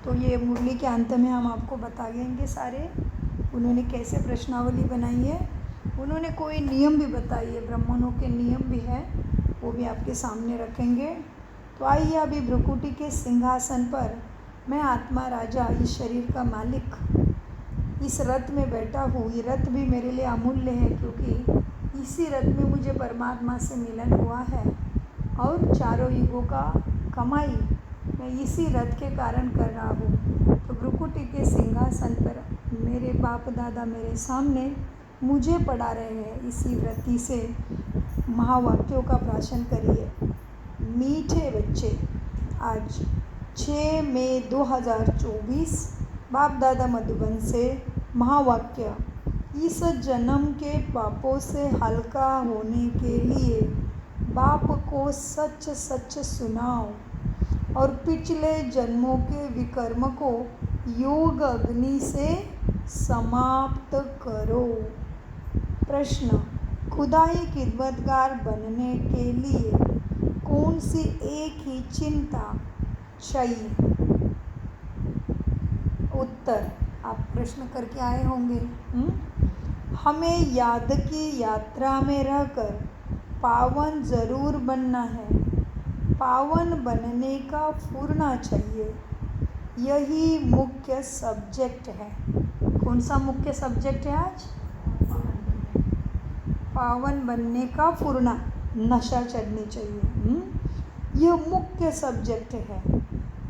तो ये मुरली के अंत में हम आपको बता देंगे सारे उन्होंने कैसे प्रश्नावली बनाई है। उन्होंने कोई नियम भी बताई है, ब्राह्मणों के नियम भी है, वो भी आपके सामने रखेंगे। तो आइए अभी भ्रुकुटी के सिंहासन पर मैं आत्मा राजा, इस शरीर का मालिक, इस रथ में बैठा हूँ। ये रथ भी मेरे लिए अमूल्य है क्योंकि इसी रथ में मुझे परमात्मा से मिलन हुआ है और चारों युगों का कमाई मैं इसी रथ के कारण कर रहा हूँ। तो भ्रुकुटी के सिंहासन पर मेरे बाप दादा मेरे सामने मुझे पढ़ा रहे हैं। इसी व्रति से महावाक्यों का प्राशन करिए। मीठे बच्चे, आज 6 मई 2024 बाप दादा मधुबन से महावाक्य। इस जन्म के पापों से हल्का होने के लिए बाप को सच सच सुनाओ और पिछले जन्मों के विकर्म को योग अग्नि से समाप्त करो। प्रश्न, खुदाई खिदमतगार बनने के लिए कौन सी एक ही चिंता चाहिए? उत्तर आप प्रश्न करके आए होंगे। हमें याद की यात्रा में रहकर पावन जरूर बनना है। पावन बनने का फुरना चाहिए, यही मुख्य सब्जेक्ट है। कौन सा मुख्य सब्जेक्ट है आज? पावन बनने का फुरना, नशा चढ़नी चाहिए। यह मुख्य सब्जेक्ट है।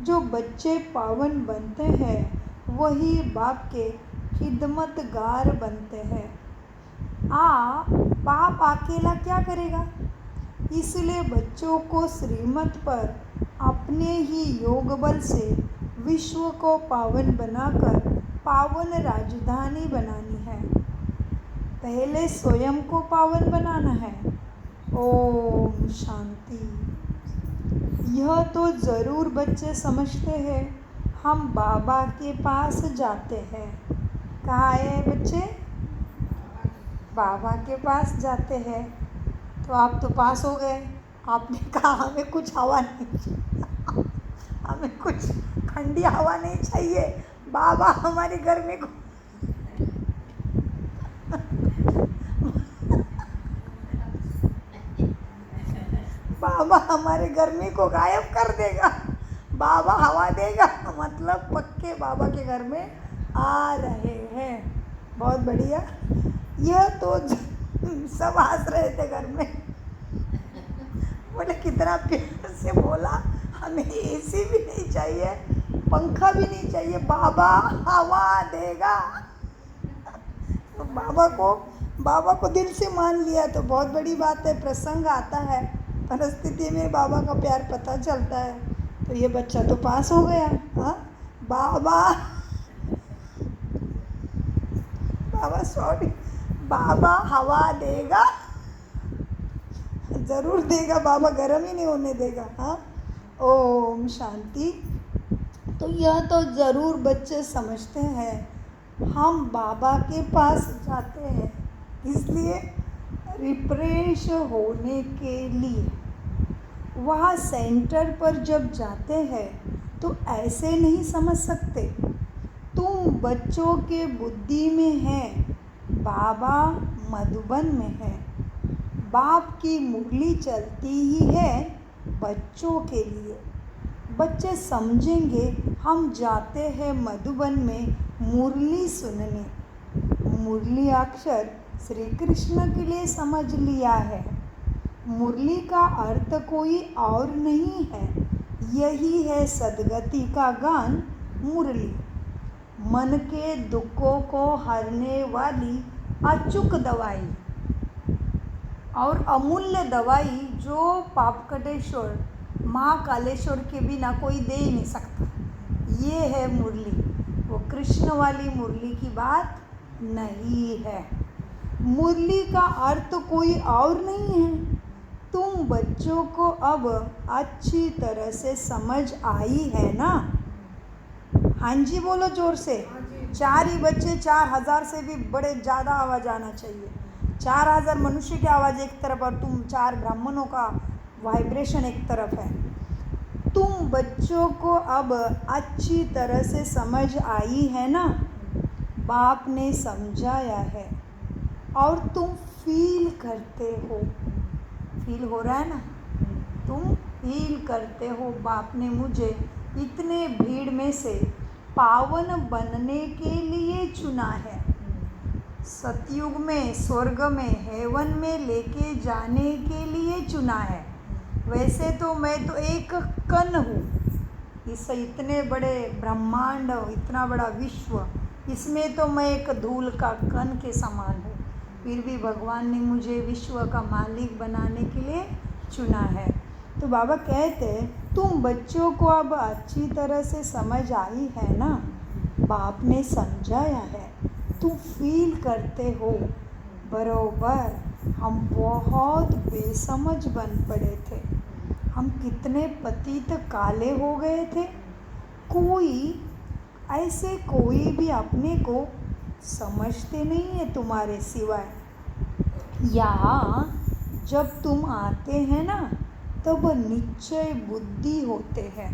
जो बच्चे पावन बनते हैं वही बाप के खिदमतगार बनते हैं। बाप अकेला क्या करेगा? इसलिए बच्चों को श्रीमत पर अपने ही योग बल से विश्व को पावन बनाकर पावन राजधानी बनानी है। पहले स्वयं को पावन बनाना है। ओम शांति। यह तो ज़रूर बच्चे समझते हैं। हम बाबा के पास जाते हैं। कहाँ आए बच्चे? बाबा के पास जाते हैं। तो आप तो पास हो गए। आपने कहा हमें कुछ हवा नहीं चाहिए, हमें कुछ ठंडी हवा नहीं चाहिए, बाबा हमारे घर में बाबा हमारे गर्मी को गायब कर देगा, बाबा हवा देगा, मतलब पक्के बाबा के घर में आ रहे हैं। बहुत बढ़िया। यह तो सब हंस रहे थे घर में, बोले कितना प्यार से बोला, हमें एसी भी नहीं चाहिए, पंखा भी नहीं चाहिए, बाबा हवा देगा। तो बाबा को दिल से मान लिया तो बहुत बड़ी बात है। प्रसंग आता है, परिस्थिति में बाबा का प्यार पता चलता है। तो ये बच्चा तो पास हो गया। बाबा हवा देगा, जरूर देगा, बाबा गर्म ही नहीं होने देगा। ओम शांति। तो यह तो जरूर बच्चे समझते हैं। हम बाबा के पास जाते हैं इसलिए रिफ्रेश होने के लिए। वहाँ सेंटर पर जब जाते हैं तो ऐसे नहीं समझ सकते। तुम बच्चों के बुद्धि में है, बाबा मधुबन में है। बाप की मुरली चलती ही है बच्चों के लिए। बच्चे समझेंगे हम जाते हैं मधुबन में मुरली सुनने। मुरली अक्षर श्री कृष्ण के लिए समझ लिया है। मुरली का अर्थ कोई और नहीं है, यही है सद्गति का गान मुरली। मन के दुखों को हरने वाली अचूक दवाई और अमूल्य दवाई जो पापकटेश्वर महाकालेश्वर के बिना कोई दे ही नहीं सकता। ये है मुरली। वो कृष्ण वाली मुरली की बात नहीं है। मुरली का अर्थ कोई और नहीं है। तुम बच्चों को अब अच्छी तरह से समझ आई है ना? हाँ जी बोलो जोर से। 4 ही बच्चे, 4000 से भी बड़े ज़्यादा आवाज़ आना चाहिए। 4000 मनुष्य की आवाज़ एक तरफ और तुम 4 ब्राह्मणों का वाइब्रेशन एक तरफ है। तुम बच्चों को अब अच्छी तरह से समझ आई है ना, बाप ने समझाया है और तुम फील करते हो, फील हो रहा है ना, तुम फील करते हो बाप ने मुझे इतने भीड़ में से पावन बनने के लिए चुना है, सतयुग में, स्वर्ग में, हेवन में लेके जाने के लिए चुना है। वैसे तो मैं तो एक कण हूँ, इस इतने बड़े ब्रह्मांड, इतना बड़ा विश्व, इसमें तो मैं एक धूल का कण के समान हूँ, फिर भी भगवान ने मुझे विश्व का मालिक बनाने के लिए चुना है। तो बाबा कहते तुम बच्चों को अब अच्छी तरह से समझ आई है ना, बाप ने समझाया है, तुम फील करते हो। बरोबर हम बहुत बेसमझ बन पड़े थे, हम कितने पतित काले हो गए थे, कोई भी अपने को समझते नहीं है तुम्हारे सिवाय। या जब तुम आते हैं ना तब निश्चय बुद्धि होते हैं।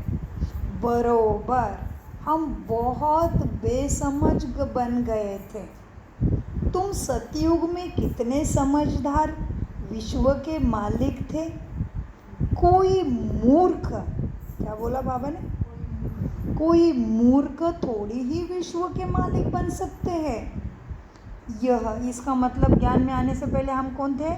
बरोबर हम बहुत बेसमझ बन गए थे। तुम सतयुग में कितने समझदार विश्व के मालिक थे। कोई मूर्ख, क्या बोला बाबा ने, कोई मूर्ख थोड़ी ही विश्व के मालिक बन सकते हैं। यह इसका मतलब ज्ञान में आने से पहले हम कौन थे?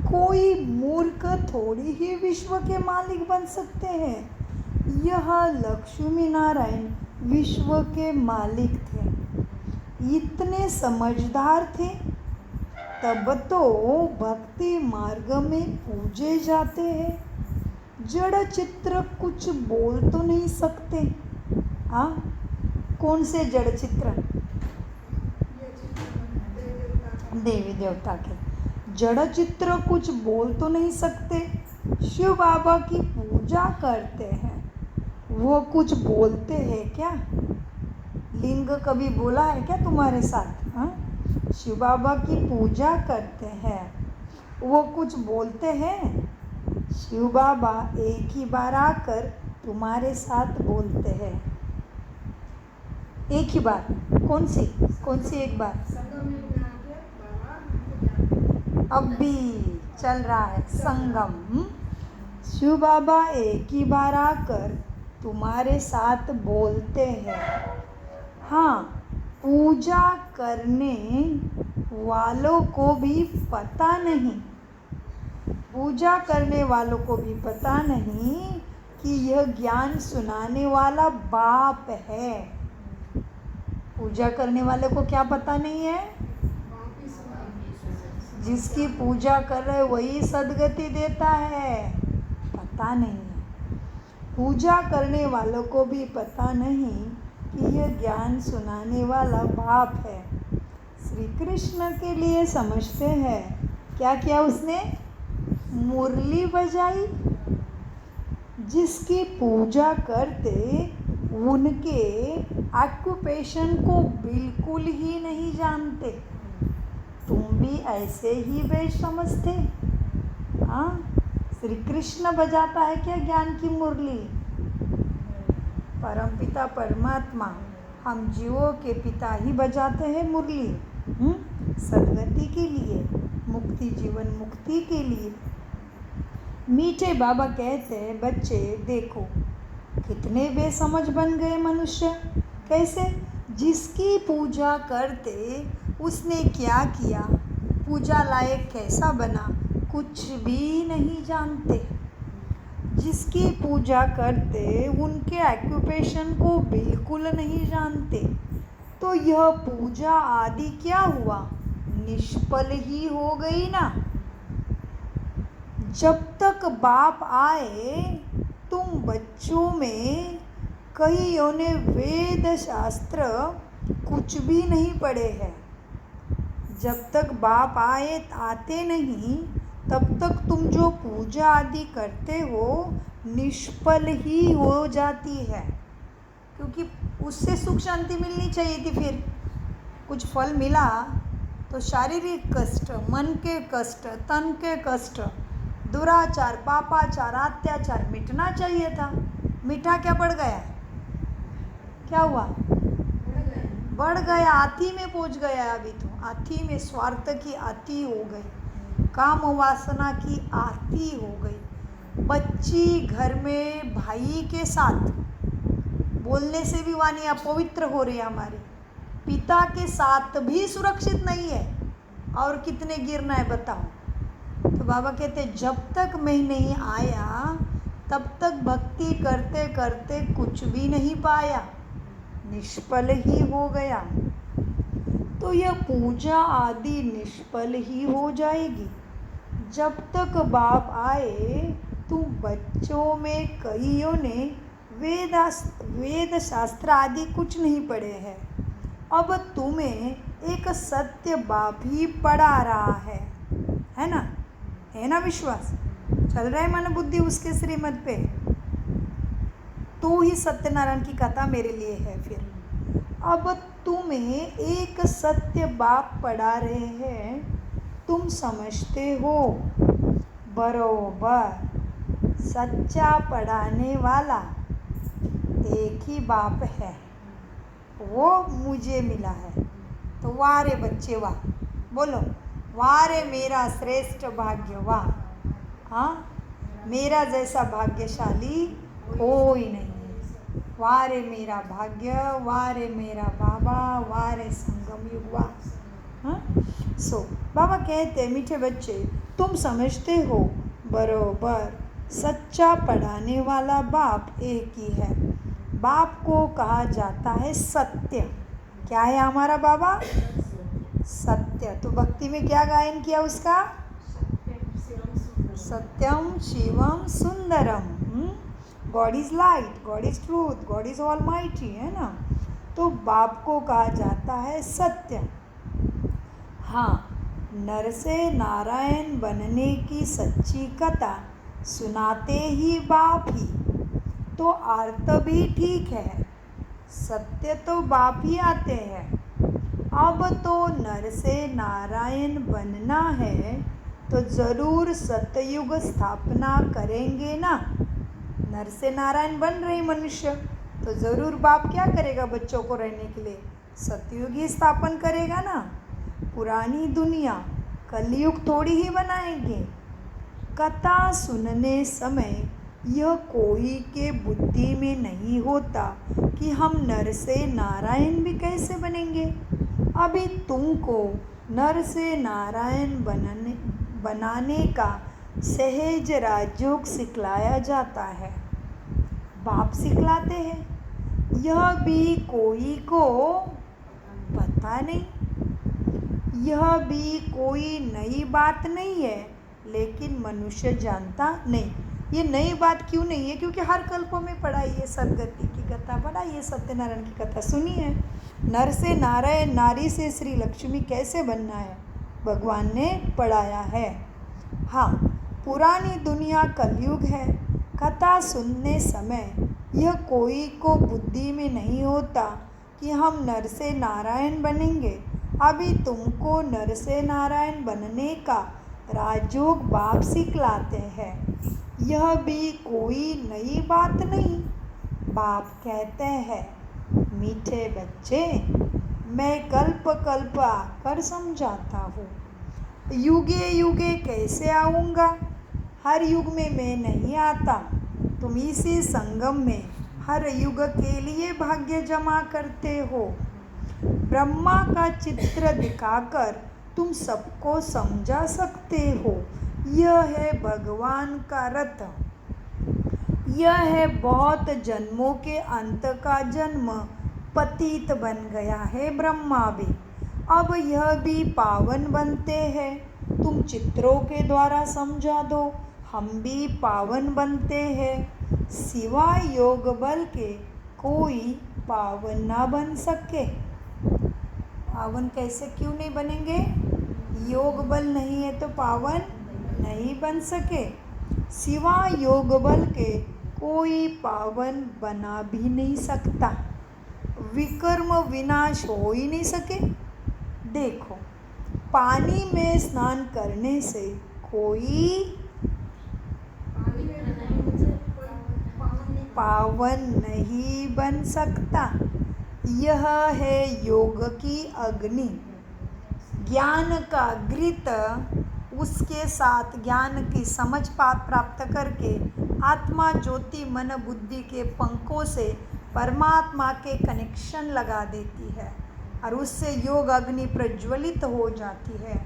कोई मूर्ख थोड़ी ही विश्व के मालिक बन सकते हैं। यह लक्ष्मी नारायण विश्व के मालिक थे, इतने समझदार थे, तब तो भक्ति मार्ग में पूजे जाते हैं। जड़ चित्र कुछ बोल तो नहीं सकते। हाँ, कौन से जड़ चित्र? देवी देवता के जड़ चित्र कुछ बोल तो नहीं सकते। शिव बाबा की पूजा करते हैं, वो कुछ बोलते हैं क्या? लिंग कभी बोला है क्या तुम्हारे साथ? हाँ, शिव बाबा की पूजा करते हैं, वो कुछ बोलते हैं? शिव बाबा एक ही बार आकर तुम्हारे साथ बोलते हैं। एक ही बार? कौन सी एक बार? अब भी चल रहा है संगम। शिव बाबा एक ही बार आकर तुम्हारे साथ बोलते हैं। हाँ, पूजा करने वालों को भी पता नहीं, पूजा करने वालों को भी पता नहीं कि यह ज्ञान सुनाने वाला बाप है। पूजा करने वाले को क्या पता नहीं है? जिसकी पूजा कर रहे वही सद्गति देता है, पता नहीं है। पूजा करने वालों को भी पता नहीं कि यह ज्ञान सुनाने वाला बाप है। श्री कृष्ण के लिए समझते हैं, क्या किया उसने? मुरली बजाई। जिसकी पूजा करते उनके ऑक्यूपेशन को बिल्कुल ही नहीं जानते। तुम भी ऐसे ही बेसमझ थे। हाँ, श्री कृष्ण बजाता है क्या ज्ञान की मुरली? परमपिता परमात्मा हम जीवों के पिता ही बजाते हैं मुरली, सद्गति के लिए, मुक्ति, जीवन मुक्ति के लिए। मीठे बाबा कहते हैं, बच्चे देखो कितने बेसमझ बन गए मनुष्य। कैसे? जिसकी पूजा करते उसने क्या किया, पूजा लायक कैसा बना, कुछ भी नहीं जानते। जिसकी पूजा करते उनके ऑक्यूपेशन को बिल्कुल नहीं जानते, तो यह पूजा आदि क्या हुआ? निष्फल ही हो गई ना। जब तक बाप आए तुम बच्चों में कईयों ने वेद शास्त्र कुछ भी नहीं पढ़े हैं। जब तक बाप आते नहीं तब तक तुम जो पूजा आदि करते हो निष्फल ही हो जाती है, क्योंकि उससे सुख शांति मिलनी चाहिए थी। फिर कुछ फल मिला तो शारीरिक कष्ट, मन के कष्ट, तन के कष्ट, दुराचार, पापाचार, अत्याचार मिटना चाहिए था। मीठा क्या बढ़ गया? क्या हुआ? बढ़ गया, आती में पहुंच गया। अभी तो आती में स्वार्थ की आती हो गई, काम वासना की आती हो गई। बच्ची घर में भाई के साथ बोलने से भी वाणी अपवित्र हो रही है हमारी, पिता के साथ भी सुरक्षित नहीं है, और कितने गिरना है बताओ। तो बाबा कहते जब तक मैं नहीं आया तब तक भक्ति करते करते कुछ भी नहीं पाया, निष्फल ही हो गया। तो यह पूजा आदि निष्फल ही हो जाएगी। जब तक बाप आए तुम बच्चों में कईयों ने वेद शास्त्र आदि कुछ नहीं पढ़े हैं, अब तुम्हें एक सत्य बाप ही पढ़ा रहा है ना? है ना विश्वास? चल रहा है मन बुद्धि उसके श्रीमत पे। तो ही सत्यनारायण की कथा मेरे लिए है। फिर अब तुम्हें एक सत्य बाप पढ़ा रहे हैं, तुम समझते हो बरोबर। सच्चा पढ़ाने वाला एक ही बाप है, वो मुझे मिला है। तो वाह रे बच्चे वाह, बोलो वाह रे मेरा श्रेष्ठ भाग्य वाह। हाँ, मेरा जैसा भाग्यशाली कोई नहीं है। वाह रे मेरा भाग्य, वाह रे मेरा बाबा, वाह रे संगम युग वाह। हाँ, सो बाबा कहते मीठे बच्चे तुम समझते हो बरोबर, सच्चा पढ़ाने वाला बाप एक ही है। बाप को कहा जाता है सत्य। क्या है हमारा बाबा? सत्य। तो भक्ति में क्या गायन किया उसका? सत्यम शिवम सुंदरम। God is light, God is truth, God is almighty, है ना? तो बाप को कहा जाता है सत्य। हाँ, नर से नारायण बनने की सच्ची कथा सुनाते ही बाप ही, तो अर्थ भी ठीक है। सत्य तो बाप ही आते हैं। अब तो नर से नारायण बनना है तो ज़रूर सतयुग स्थापना करेंगे ना। नर से नारायण बन रहे मनुष्य, तो ज़रूर बाप क्या करेगा बच्चों को रहने के लिए? सतयुग ही स्थापन करेगा ना। पुरानी दुनिया कलयुग थोड़ी ही बनाएंगे। कथा सुनने समय यह कोई के बुद्धि में नहीं होता कि हम नर से नारायण भी कैसे बनेंगे। अभी तुमको नर से नारायण बनाने का सहज राजयोग सिखलाया जाता है, बाप सिखलाते हैं। यह भी कोई को पता नहीं, यह भी कोई नई बात नहीं है, लेकिन मनुष्य जानता नहीं। ये नई बात क्यों नहीं है? क्योंकि हर कल्प में पढ़ाई है, सदगति की कथा पढ़ाई है, सत्यनारायण की कथा सुनी है। नर से नारायण, नारी से श्री लक्ष्मी कैसे बनना है भगवान ने पढ़ाया है। हाँ, पुरानी दुनिया कलयुग है। कथा सुनने समय यह कोई को बुद्धि में नहीं होता कि हम नर से नारायण बनेंगे। अभी तुमको नर से नारायण बनने का राजयोग बाप सिखलाते हैं। यह भी कोई नई बात नहीं। बाप कहते हैं मीठे बच्चे, मैं कल्प कल्प आकर समझाता हूँ। युगे युगे कैसे आऊँगा? हर युग में मैं नहीं आता। तुम इसी संगम में हर युग के लिए भाग्य जमा करते हो। ब्रह्मा का चित्र दिखाकर तुम सबको समझा सकते हो। यह है भगवान का रथ। यह है बहुत जन्मों के अंत का जन्म। पतित बन गया है ब्रह्मा भी, अब यह भी पावन बनते हैं। तुम चित्रों के द्वारा समझा दो, हम भी पावन बनते हैं। सिवाय योग बल के कोई पावन ना बन सके। पावन कैसे क्यों नहीं बनेंगे? योग बल नहीं है तो पावन नहीं बन सके। सिवाय योग बल के कोई पावन बना भी नहीं सकता। विकर्म विनाश हो ही नहीं सके। देखो, पानी में स्नान करने से कोई पावन नहीं बन सकता। यह है योग की अग्नि। ज्ञान का घृत, उसके साथ ज्ञान की समझ प्राप्त करके आत्मा ज्योति मन बुद्धि के पंखों से परमात्मा के कनेक्शन लगा देती है और उससे योग अग्नि प्रज्वलित हो जाती है।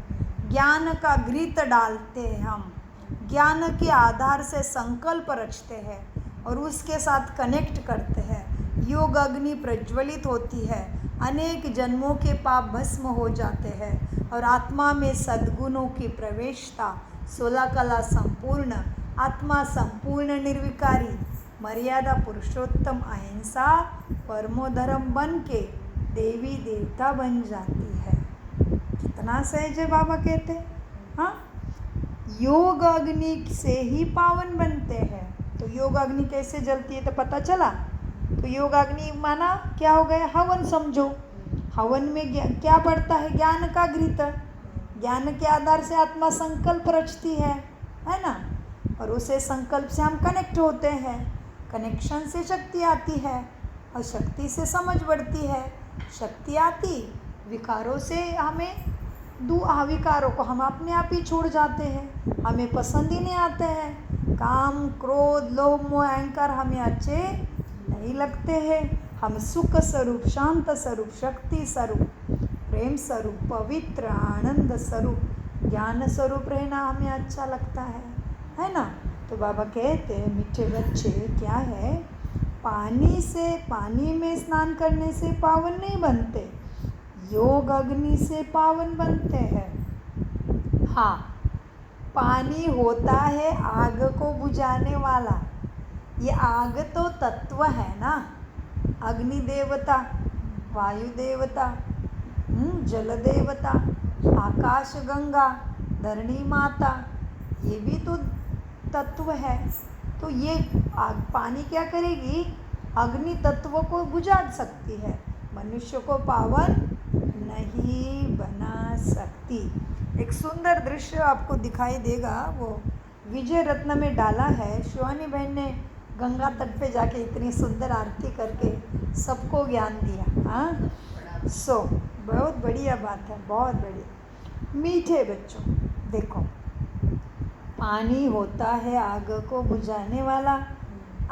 ज्ञान का घृत डालते हैं हम, ज्ञान के आधार से संकल्प रचते हैं और उसके साथ कनेक्ट करते हैं। योग अग्नि प्रज्वलित होती है, अनेक जन्मों के पाप भस्म हो जाते हैं और आत्मा में सद्गुणों की प्रवेशता, 16 कला संपूर्ण, आत्मा संपूर्ण निर्विकारी, मर्यादा पुरुषोत्तम, अहिंसा परमो धर्म बन के देवी देवता बन जाती है। कितना सहज है बाबा कहते हैं। हाँ, योग अग्नि से ही पावन बनते हैं। तो योग अग्नि कैसे जलती है तो पता चला। तो योग अग्नि माना क्या हो गया, हवन समझो। हवन में क्या बढ़ता है, ज्ञान का घृत। ज्ञान के आधार से आत्मा संकल्प रचती है ना, और उसे संकल्प से हम कनेक्ट होते हैं। कनेक्शन से शक्ति आती है और शक्ति से समझ बढ़ती है। शक्ति आती, विकारों से हमें विकारों को हम अपने आप ही छोड़ जाते हैं, हमें पसंद ही नहीं आते हैं। काम क्रोध लोभ मोह अहंकार हमें अच्छे नहीं लगते हैं। हम सुख स्वरूप, शांत स्वरूप, शक्ति स्वरूप, प्रेम स्वरूप, पवित्र आनंद स्वरूप, ज्ञान स्वरूप रहना हमें अच्छा लगता है ना। तो बाबा कहते हैं मीठे बच्चे क्या है, पानी में स्नान करने से पावन नहीं बनते, योग अग्नि से पावन बनते हैं। हाँ, पानी होता है आग को बुझाने वाला। ये आग तो तत्व है ना, अग्नि देवता, वायु देवता, जल देवता, आकाश गंगा, धरणी माता, ये भी तो तत्व है। तो ये पानी क्या करेगी, अग्नि तत्व को बुझा सकती है, मनुष्य को पावन नहीं बना सकती। एक सुंदर दृश्य आपको दिखाई देगा, वो विजय रत्न में डाला है। शिवानी बहन ने गंगा तट पे जाके इतनी सुंदर आरती करके सबको ज्ञान दिया। हाँ, बहुत बढ़िया बात है, बहुत बढ़िया। मीठे बच्चों देखो, पानी होता है आग को बुझाने वाला,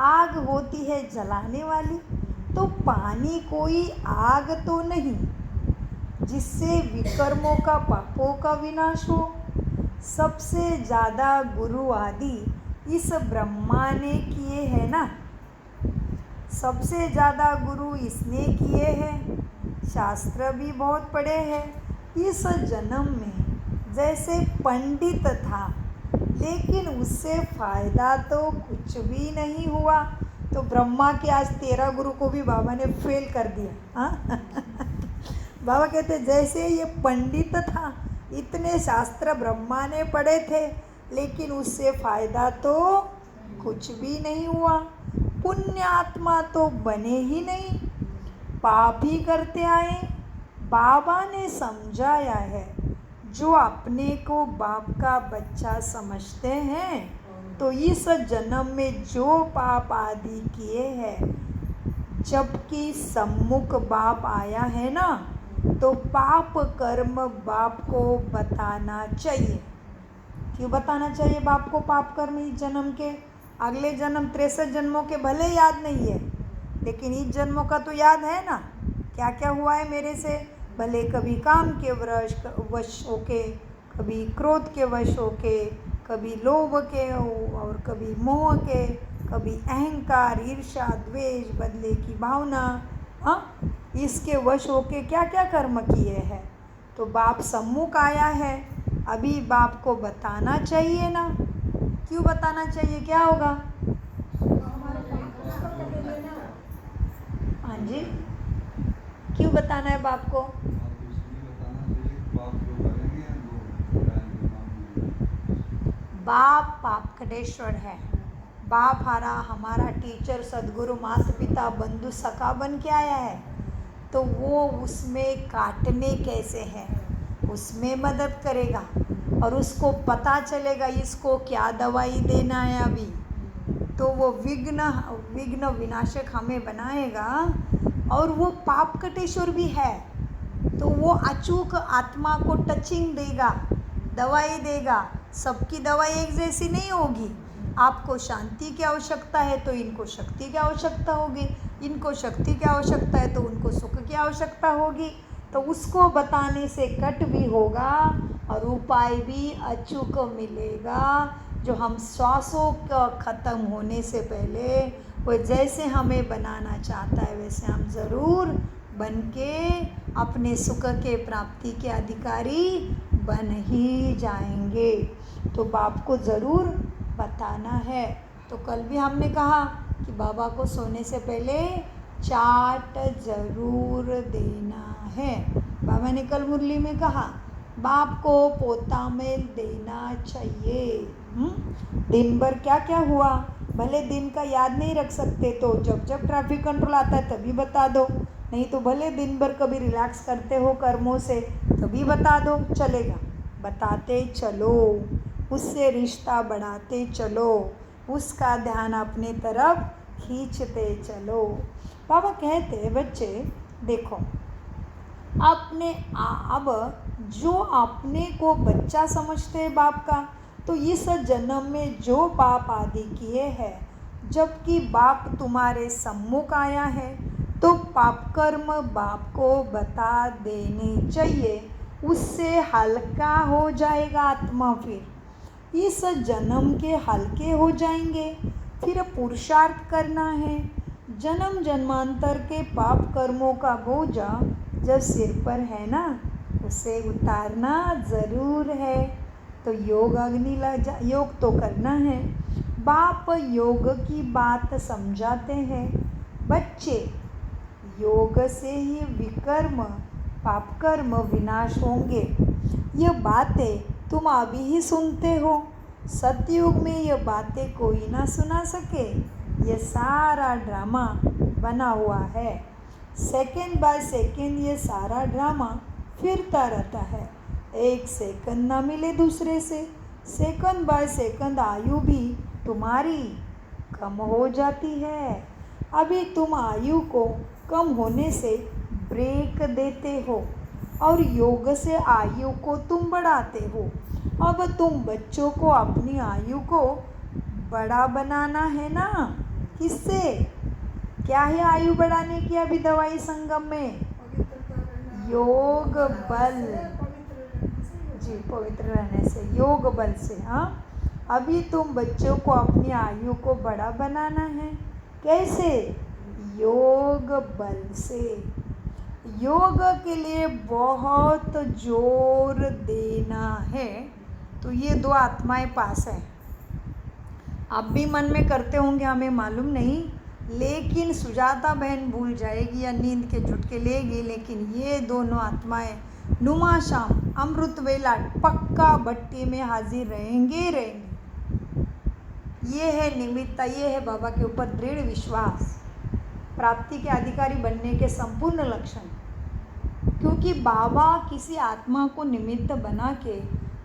आग होती है जलाने वाली। तो पानी कोई आग तो नहीं जिससे विकर्मों का, पापों का विनाश हो। सबसे ज़्यादा गुरु आदि इस ब्रह्मा ने किए हैं ना, सबसे ज़्यादा गुरु इसने किए हैं, शास्त्र भी बहुत पढ़े हैं। इस जन्म में जैसे पंडित था, लेकिन उससे फ़ायदा तो कुछ भी नहीं हुआ। तो ब्रह्मा के आज 13 गुरु को भी बाबा ने फेल कर दिया। हाँ बाबा कहते जैसे ये पंडित था, इतने शास्त्र ब्रह्मा ने पढ़े थे, लेकिन उससे फ़ायदा तो कुछ भी नहीं हुआ। पुण्य आत्मा तो बने ही नहीं, पाप ही करते आए। बाबा ने समझाया है, जो अपने को बाप का बच्चा समझते हैं, तो इस जन्म में जो पाप आदि किए हैं, जबकि सम्मुख बाप आया है ना, तो पाप कर्म बाप को बताना चाहिए। क्यों बताना चाहिए बाप को पाप कर्म? इस जन्म के, अगले जन्म 63 जन्मों के भले याद नहीं है, लेकिन इस जन्मों का तो याद है ना, क्या क्या हुआ है मेरे से। भले कभी काम के वश होके, कभी क्रोध के वश होके, कभी लोभ के और कभी मोह के, कभी अहंकार, ईर्ष्या, द्वेष, बदले की भावना, हाँ, इसके वश होके क्या क्या कर्म किए हैं। तो बाप सम्मुख आया है, अभी बाप को बताना चाहिए ना। क्यों बताना चाहिए, क्या होगा? हाँ जी, क्यों बताना है बाप को? बाप पापकटेश्वर है। बाप हमारा टीचर, सदगुरु, माता पिता, बंधु, सखा बन के आया है। तो वो उसमें काटने कैसे हैं, उसमें मदद करेगा और उसको पता चलेगा इसको क्या दवाई देना है अभी। तो वो विघ्न विघ्न विनाशक हमें बनाएगा, और वो पाप कटेश्वर भी है, तो वो अचूक आत्मा को टचिंग देगा, दवाई देगा। सबकी दवाई एक जैसी नहीं होगी। आपको शांति की आवश्यकता है तो इनको शक्ति की आवश्यकता होगी, इनको शक्ति की आवश्यकता है तो उनको सुख की आवश्यकता होगी। तो उसको बताने से कट भी होगा और उपाय भी अचूक मिलेगा, जो हम श्वासों का ख़त्म होने से पहले वो जैसे हमें बनाना चाहता है वैसे हम ज़रूर बन के अपने सुख के प्राप्ति के अधिकारी बन ही जाएंगे। तो बाप को ज़रूर बताना है। तो कल भी हमने कहा कि बाबा को सोने से पहले चाट ज़रूर देना है। बाबा ने कल मुरली में कहा बाप को पोता मेल देना चाहिए। दिन भर क्या क्या हुआ, भले दिन का याद नहीं रख सकते तो जब जब ट्रैफिक कंट्रोल आता है तभी बता दो, नहीं तो भले दिन भर कभी रिलैक्स करते हो कर्मों से तभी बता दो, चलेगा। बताते चलो, उससे रिश्ता बढ़ाते चलो, उसका ध्यान अपने तरफ खींचते चलो। बाबा कहते हैं बच्चे देखो, अपने अब जो अपने को बच्चा समझते हैं बाप का, तो इस जन्म में जो पाप आदि किए हैं, जबकि बाप तुम्हारे सम्मुख आया है तो पाप कर्म बाप को बता देने चाहिए, उससे हल्का हो जाएगा आत्मा। फिर इस जन्म के हल्के हो जाएंगे। फिर पुरुषार्थ करना है, जन्म जन्मांतर के पाप कर्मों का बोझा जब सिर पर है ना, उसे उतारना ज़रूर है। तो योग अग्नि योग तो करना है। बाप योग की बात समझाते हैं, बच्चे योग से ही विकर्म पाप कर्म विनाश होंगे। ये बातें तुम अभी ही सुनते हो, सतयुग में ये बातें कोई ना सुना सके। ये सारा ड्रामा बना हुआ है, सेकंड बाय सेकंड ये सारा ड्रामा फिरता रहता है। एक सेकंड ना मिले दूसरे से, सेकंड बाय सेकंड आयु भी तुम्हारी कम हो जाती है। अभी तुम आयु को कम होने से ब्रेक देते हो और योग से आयु को तुम बढ़ाते हो। अब तुम बच्चों को अपनी आयु को बड़ा बनाना है ना। किससे? क्या है आयु बढ़ाने की अभी दवाई संगम में? योग बल जी, पवित्र रहने से, योग बल से। हाँ, अभी तुम बच्चों को अपनी आयु को बड़ा बनाना है। कैसे? योग बल से। योग के लिए बहुत जोर देना है। तो ये दो आत्माएं पास है, आप भी मन में करते होंगे, हमें मालूम नहीं, लेकिन सुजाता बहन भूल जाएगी या नींद के झुटके लेगी, लेकिन ये दोनों आत्माएं नुमा शाम अमृत वेला पक्का भट्टी में हाजिर रहेंगे। ये है निमित्त, ये है बाबा के ऊपर दृढ़ विश्वास, प्राप्ति के अधिकारी बनने के संपूर्ण लक्षण। क्योंकि बाबा किसी आत्मा को निमित्त बना के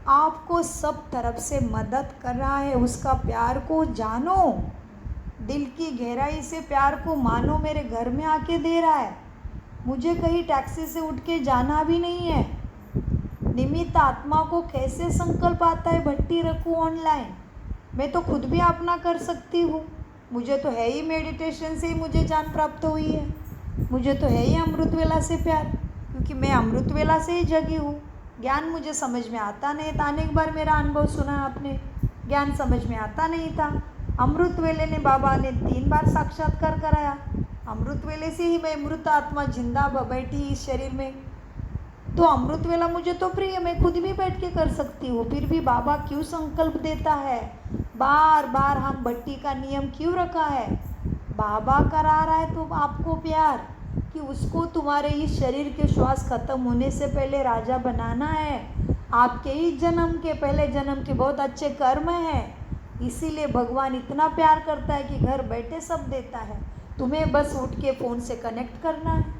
आपको सब तरफ से मदद कर रहा है। उसका प्यार को जानो, दिल की गहराई से प्यार को मानो। मेरे घर में आके दे रहा है, मुझे कहीं टैक्सी से उठ के जाना भी नहीं है। निमित्त आत्मा को कैसे संकल्प आता है भट्टी रखूँ ऑनलाइन, मैं तो खुद भी अपना कर सकती हूँ। मुझे तो है ही मेडिटेशन से ही मुझे जान प्राप्त हुई है, मुझे तो है ही अमृत वेला से प्यार, क्योंकि मैं अमृत वेला से ही जगी हूँ। ज्ञान मुझे समझ में आता नहीं था, अनेक बार मेरा अनुभव सुना आपने, ज्ञान समझ में आता नहीं था। अमृत वेले ने बाबा ने 3 बार साक्षात्कार कराया, अमृत वेले से ही मैं मृत आत्मा जिंदा बैठी इस शरीर में। तो अमृत वेला मुझे तो प्रिय, मैं खुद भी बैठ के कर सकती हूँ। फिर भी बाबा क्यों संकल्प देता है, बार बार हम भट्टी का नियम क्यों रखा है? बाबा करा रहा है तो आपको प्यार, कि उसको तुम्हारे इस शरीर के श्वास खत्म होने से पहले राजा बनाना है। आपके ही जन्म के पहले जन्म के बहुत अच्छे कर्म हैं, इसीलिए भगवान इतना प्यार करता है कि घर बैठे सब देता है। तुम्हें बस उठ के फ़ोन से कनेक्ट करना है।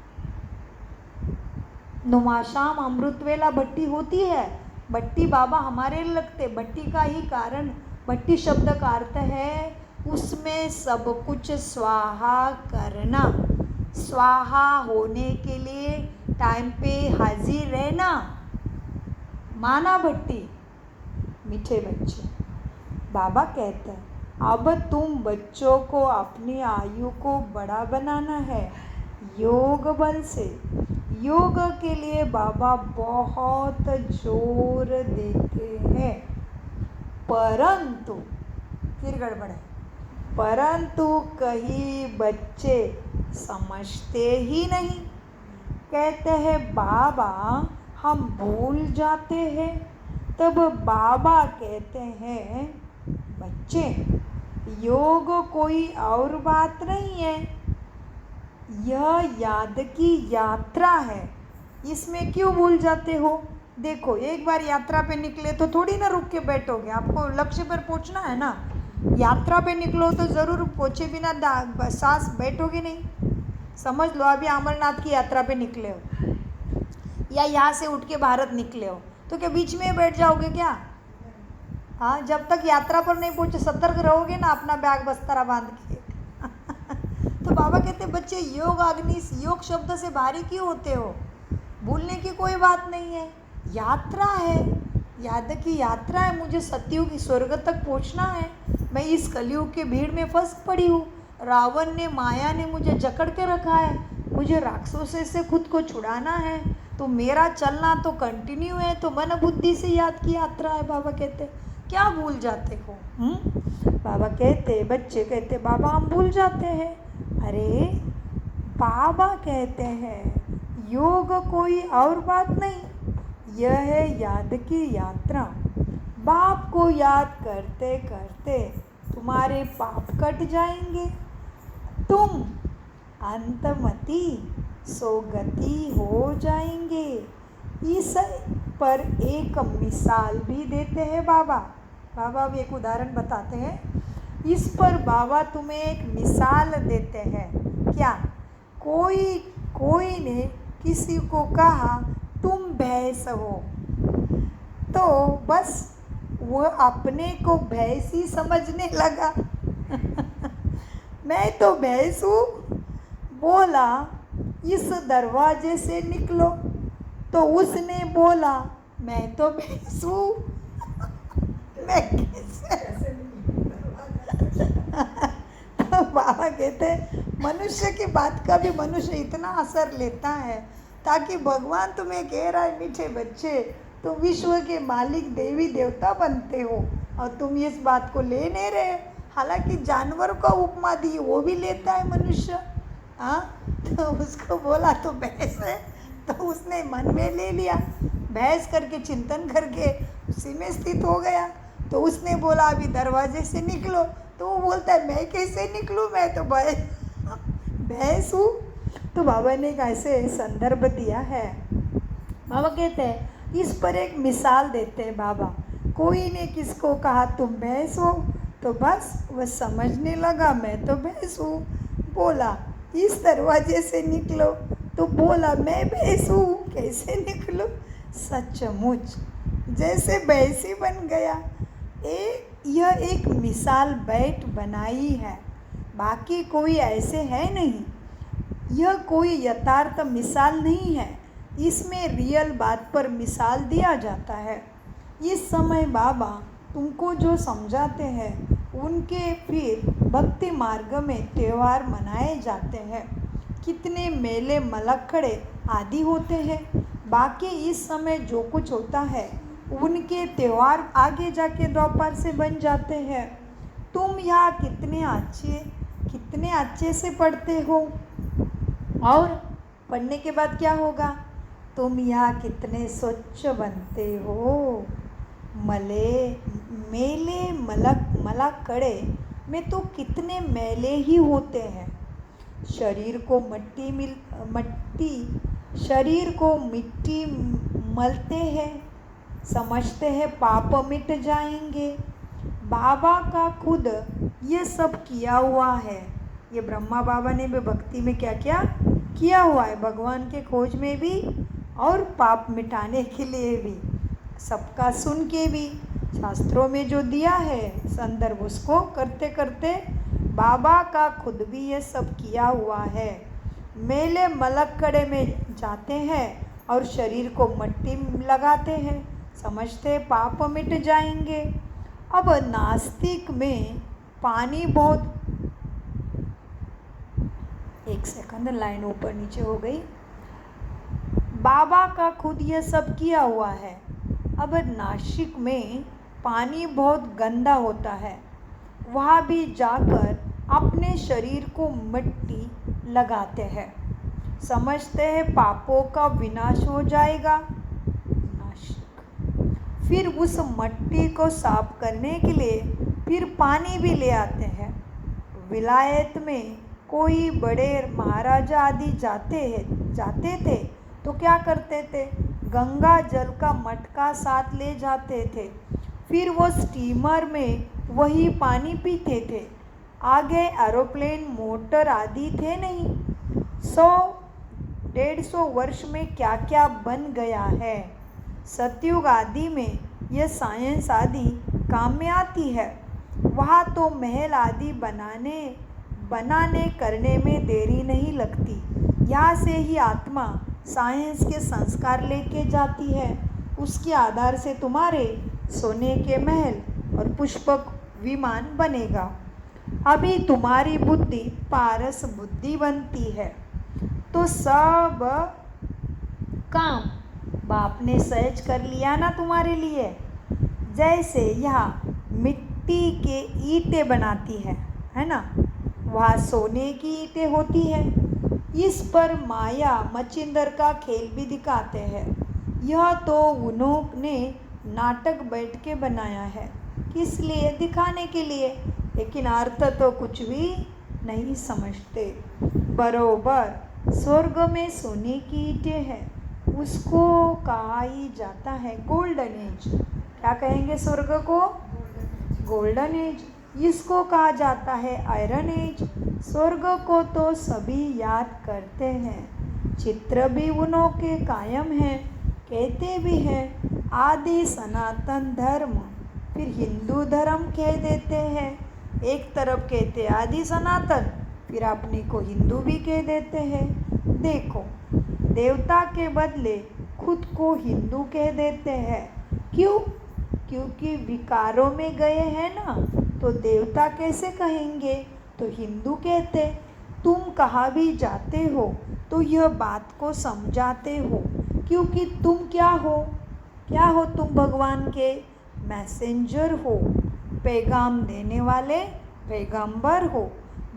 नुमाशाम अमृत वेला भट्टी होती है। भट्टी बाबा हमारे लगते, भट्टी का ही कारण, भट्टी शब्द का अर्थ है उसमें सब कुछ स्वाहा करना, स्वाहा होने के लिए टाइम पे हाजिर रहना। माना भट्टी, मीठे बच्चे, बाबा कहते हैं अब तुम बच्चों को अपनी आयु को बड़ा बनाना है योग बल से। योग के लिए बाबा बहुत जोर देते हैं, परंतु फिर गड़बड़ है, परंतु कई बच्चे समझते ही नहीं। कहते हैं बाबा हम भूल जाते हैं। तब बाबा कहते हैं बच्चे योग कोई और बात नहीं है, यह याद की यात्रा है। इसमें क्यों भूल जाते हो? देखो एक बार यात्रा पे निकले तो थोड़ी ना रुक के बैठोगे, आपको लक्ष्य पर पहुंचना है ना। यात्रा पे निकलो तो ज़रूर पहुँचे बिना सांस बैठोगे नहीं। समझ लो अभी अमरनाथ की यात्रा पे निकले हो या यहाँ से उठ के भारत निकले हो, तो क्या बीच में बैठ जाओगे क्या? हाँ, जब तक यात्रा पर नहीं पहुँचे सतर्क रहोगे ना अपना बैग बस्तारा बांध के। तो बाबा कहते बच्चे योग अग्नि, योग शब्द से भारी क्यों होते हो? भूलने की कोई बात नहीं है, यात्रा है, याद की यात्रा है। मुझे सतयुग स्वर्ग तक पहुँचना है। मैं इस कलयुग के भीड़ में फंस पड़ी हूँ। रावण ने, माया ने मुझे जकड़ के रखा है। मुझे राक्षसों से खुद को छुड़ाना है। तो मेरा चलना तो कंटिन्यू है, तो मन बुद्धि से याद की यात्रा है। बाबा कहते क्या भूल जाते हो? बाबा कहते, बच्चे कहते बाबा हम भूल जाते हैं। अरे बाबा कहते हैं योग कोई और बात नहीं, यह है याद की यात्रा। बाप को याद करते करते तुम्हारे पाप कट जाएंगे, तुम अंतमति सोगति हो जाएंगे। इस पर एक मिसाल भी देते हैं बाबा। बाबा अब एक उदाहरण बताते हैं। इस पर बाबा तुम्हें एक मिसाल देते हैं। क्या? कोई ने किसी को कहा तुम भैंस हो, तो बस वो अपने को भैंस ही समझने लगा। मैं तो भैंस हूँ, बोला इस दरवाजे से निकलो, तो उसने बोला मैं तो भैंस हूँ। मैं कैसे? तो बाबा कहते मनुष्य की बात का भी मनुष्य इतना असर लेता है, ताकि भगवान तुम्हें कह रहा है मीठे बच्चे तुम विश्व के मालिक देवी देवता बनते हो, और तुम इस बात को ले नहीं रहे। हालांकि जानवर का उपमा दी वो भी लेता है मनुष्य। हाँ, तो उसको बोला तो भैंस है, तो उसने मन में ले लिया, भैंस करके चिंतन करके उसी में स्थित हो गया। तो उसने बोला अभी दरवाजे से निकलो, तो वो बोलता है मैं कैसे निकलूँ, मैं तो भैंस हूँ। तो बाबा ने एक ऐसे संदर्भ दिया है। बाबा कहते हैं इस पर एक मिसाल देते हैं बाबा। कोई ने किसको कहा तुम भैंस हो, तो बस वह समझने लगा मैं तो भैंस हूँ। बोला इस दरवाजे से निकलो, तो बोला मैं भैंस हूँ, कैसे निकलूँ? सचमुच जैसे भैंस ही बन गया। यह एक मिसाल बैठ बनाई है, बाकी कोई ऐसे है नहीं। यह कोई यथार्थ मिसाल नहीं है, इसमें रियल बात पर मिसाल दिया जाता है। इस समय बाबा तुमको जो समझाते हैं उनके फिर भक्ति मार्ग में त्यौहार मनाए जाते हैं। कितने मेले मलक्कड़े आदि होते हैं, बाकी इस समय जो कुछ होता है उनके त्यौहार आगे जाके द्वापर से बन जाते हैं। तुम यहाँ कितने अच्छे से पढ़ते हो, और पढ़ने के बाद क्या होगा? तुम यहाँ कितने स्वच्छ बनते हो। मेले मलक्कड़े में तो कितने मेले ही होते हैं। शरीर को मिट्टी मलते हैं, समझते हैं पाप मिट जाएंगे। बाबा का खुद ये सब किया हुआ है। ये ब्रह्मा बाबा ने भी भक्ति में क्या क्या किया हुआ है, भगवान के खोज में भी और पाप मिटाने के लिए भी। सबका सुन के भी शास्त्रों में जो दिया है संदर्भ, उसको करते करते बाबा का खुद भी ये सब किया हुआ है। मेले मलक्कड़े में जाते हैं और शरीर को मट्टी लगाते हैं, समझते पाप मिट जाएंगे। अब नास्तिक में पानी बहुत, एक सेकंड लाइन ऊपर नीचे हो गई। बाबा का खुद ये सब किया हुआ है। अब नासिक में पानी बहुत गंदा होता है, वहाँ भी जाकर अपने शरीर को मिट्टी लगाते हैं, समझते हैं पापों का विनाश हो जाएगा। नासिक फिर उस मिट्टी को साफ करने के लिए फिर पानी भी ले आते हैं। विलायत में कोई बड़े महाराजा आदि जाते थे तो क्या करते थे, गंगा जल का मटका साथ ले जाते थे, फिर वो स्टीमर में वही पानी पीते थे। आगे एरोप्लेन मोटर आदि थे नहीं। 100-150 वर्ष में क्या क्या बन गया है। सतयुग आदि में यह साइंस आदि काम में आती है। वहाँ तो महल आदि बनाने करने में देरी नहीं लगती। यहाँ से ही आत्मा साइंस के संस्कार लेके जाती है। उसके आधार से तुम्हारे सोने के महल और पुष्पक विमान बनेगा। अभी तुम्हारी बुद्धि पारस बुद्धि बनती है तो सब काम बाप ने सहज कर लिया ना तुम्हारे लिए। जैसे यहाँ मिट्टी के ईंटें बनाती है ना, वहाँ सोने की ईंटें होती है। इस पर माया मचिंदर का खेल भी दिखाते हैं। यह तो उन्होंने नाटक बैठ के बनाया है, किस लिए, दिखाने के लिए, लेकिन अर्थ तो कुछ भी नहीं समझते। बरोबर स्वर्ग में सोने की ईंटें हैं, उसको कहा ही जाता है गोल्डन एज। क्या कहेंगे स्वर्ग को? Golden age. इसको कहा जाता है आयरन एज। स्वर्ग को तो सभी याद करते हैं, चित्र भी उन्हों के कायम है, कहते भी हैं आदि सनातन धर्म, फिर हिंदू धर्म कह देते हैं। एक तरफ कहते आदि सनातन, फिर अपने को हिंदू भी कह देते हैं। देखो, देवता के बदले खुद को हिंदू कह देते हैं। क्यों? क्योंकि विकारों में गए हैं ना, तो देवता कैसे कहेंगे, तो हिंदू कहते। तुम कहाँ भी जाते हो तो यह बात को समझाते हो, क्योंकि तुम क्या हो? क्या हो तुम? भगवान के मैसेंजर हो, पैगाम देने वाले पैगंबर हो।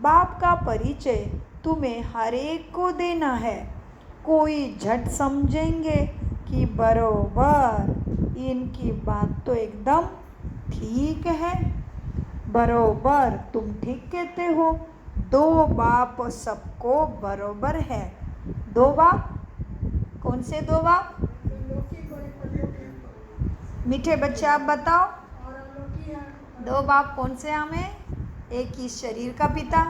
बाप का परिचय तुम्हें हर एक को देना है। कोई झट समझेंगे कि बरोबर इनकी बात तो एकदम ठीक है। बरोबर तुम ठीक कहते हो। 2 बाप सबको बरोबर है। 2 बाप? कौन से 2 बाप? मीठे बच्चे आप बताओ, 2 बाप कौन से हमें? एक इस शरीर का पिता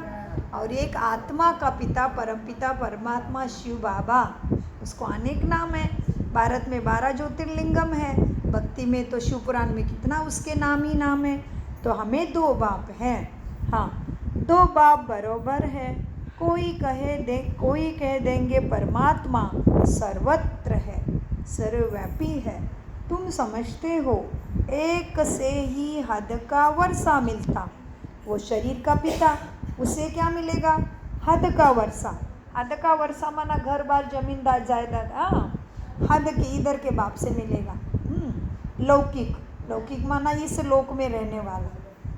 और एक आत्मा का पिता, परमपिता परमात्मा शिव बाबा। उसको अनेक नाम है। भारत में 12 ज्योतिर्लिंगम है, भक्ति में तो शिव पुराण में कितना उसके नाम ही नाम है। तो हमें 2 बाप हैं। हाँ, 2 बाप बरोबर है। कोई कह देंगे परमात्मा सर्वत्र है, सर्वव्यापी है। तुम समझते हो एक से ही हद का वर्षा मिलता। वो शरीर का पिता, उसे क्या मिलेगा? हद का वर्षा। हद का वर्षा माना घर बार जमीन जायदाद। हाँ, हद के इधर के बाप से मिलेगा। लौकिक, लौकिक माना इस लोक में रहने वाला।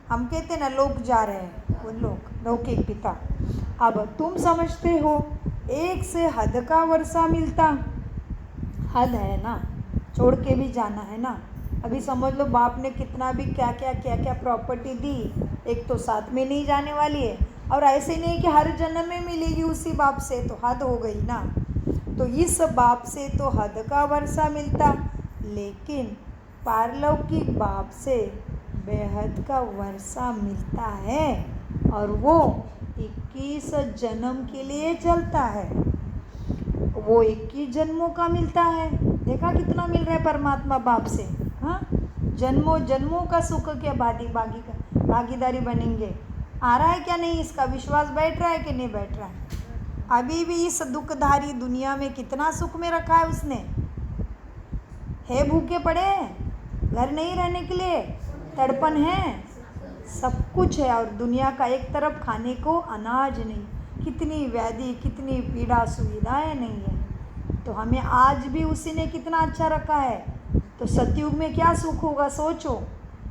हम कहते ना लोक जा रहे हैं, वो लोक, लौकिक पिता। अब तुम समझते हो एक से हद का वर्षा मिलता। हद है ना, छोड़ के भी जाना है ना। अभी समझ लो बाप ने कितना भी क्या क्या प्रॉपर्टी दी, एक तो साथ में नहीं जाने वाली है, और ऐसे नहीं कि हर जन्म में मिलेगी उसी बाप से, तो हद हो गई ना। तो इस बाप से तो हद का वर्षा मिलता, लेकिन पारलौकिक बाप से बेहद का वर्षा मिलता है, और वो 21 जन्म के लिए चलता है। वो 21 जन्मों का मिलता है। देखा कितना मिल रहा है परमात्मा बाप से। हाँ, जन्मों जन्मों का सुख के भागीदारी बनेंगे। आ रहा है क्या नहीं, इसका विश्वास बैठ रहा है कि नहीं बैठ रहा है? अभी भी इस दुखधारी दुनिया में कितना सुख में रखा है उसने। है भूखे पड़े, घर नहीं रहने के लिए, तड़पन है, सब कुछ है, और दुनिया का एक तरफ खाने को अनाज नहीं, कितनी व्याधि, कितनी पीड़ा, सुविधाएं नहीं है। तो हमें आज भी उसी ने कितना अच्छा रखा है, तो सतयुग में क्या सुख होगा सोचो।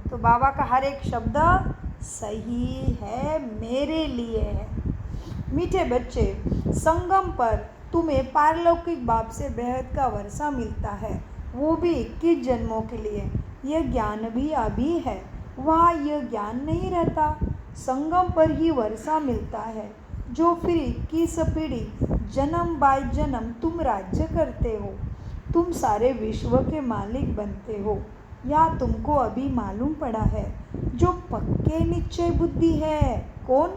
तो बाबा का हर एक शब्द सही है, मेरे लिए है। मीठे बच्चे, संगम पर तुम्हें पारलौकिक बाप से बेहद का वर्षा मिलता है, वो भी 21 जन्मों के लिए। यह ज्ञान भी अभी है, वहाँ यह ज्ञान नहीं रहता, संगम पर ही वर्षा मिलता है, जो फिर 21 पीढ़ी जन्म बाय जन्म तुम राज्य करते हो, तुम सारे विश्व के मालिक बनते हो। या तुमको अभी मालूम पड़ा है, जो पक्के निश्चय बुद्धि है। कौन?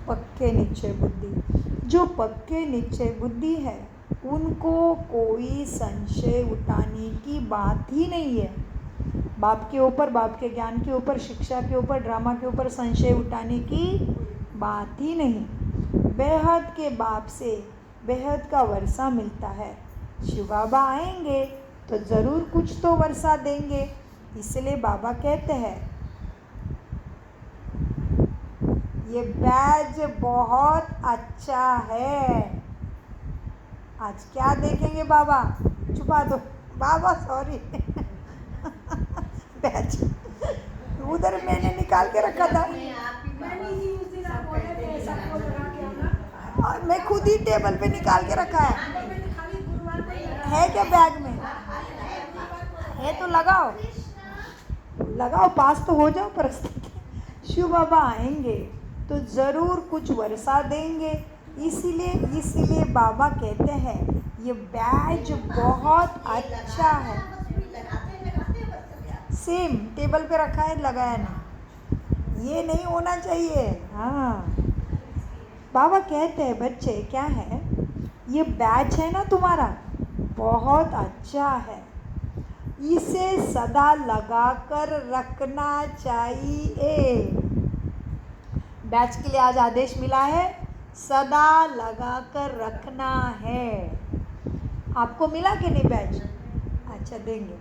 पक्के निश्चय बुद्धि। जो पक्के निश्चय बुद्धि है, उनको कोई संशय उठाने की बात ही नहीं है। बाप के ऊपर, बाप के ज्ञान के ऊपर, शिक्षा के ऊपर, ड्रामा के ऊपर संशय उठाने की बात ही नहीं। बेहद के बाप से बेहद का वर्षा मिलता है। शिव बाबा आएंगे तो ज़रूर कुछ तो वर्षा देंगे, इसलिए बाबा कहते हैं ये बैज बहुत अच्छा है। आज क्या देखेंगे बाबा? छुपा दो बाबा, सॉरी बैज उधर मैंने निकाल के रखा था, और मैं खुद ही टेबल पे निकाल के रखा है क्या बैग में? है तो लगाओ, लगाओ, पास तो हो जाओ परिस्थिति। शिव बाबा आएंगे तो ज़रूर कुछ वर्षा देंगे, इसीलिए बाबा कहते हैं ये बैज बहुत अच्छा है। सेम टेबल पे रखा है, लगाया नहीं, ये नहीं होना चाहिए। हाँ, बाबा कहते हैं बच्चे क्या है, ये बैच है ना तुम्हारा, बहुत अच्छा है, इसे सदा लगा कर रखना चाहिए। बैच के लिए आज आदेश मिला है, सदा लगा कर रखना है। आपको मिला कि नहीं बैच? अच्छा, देंगे।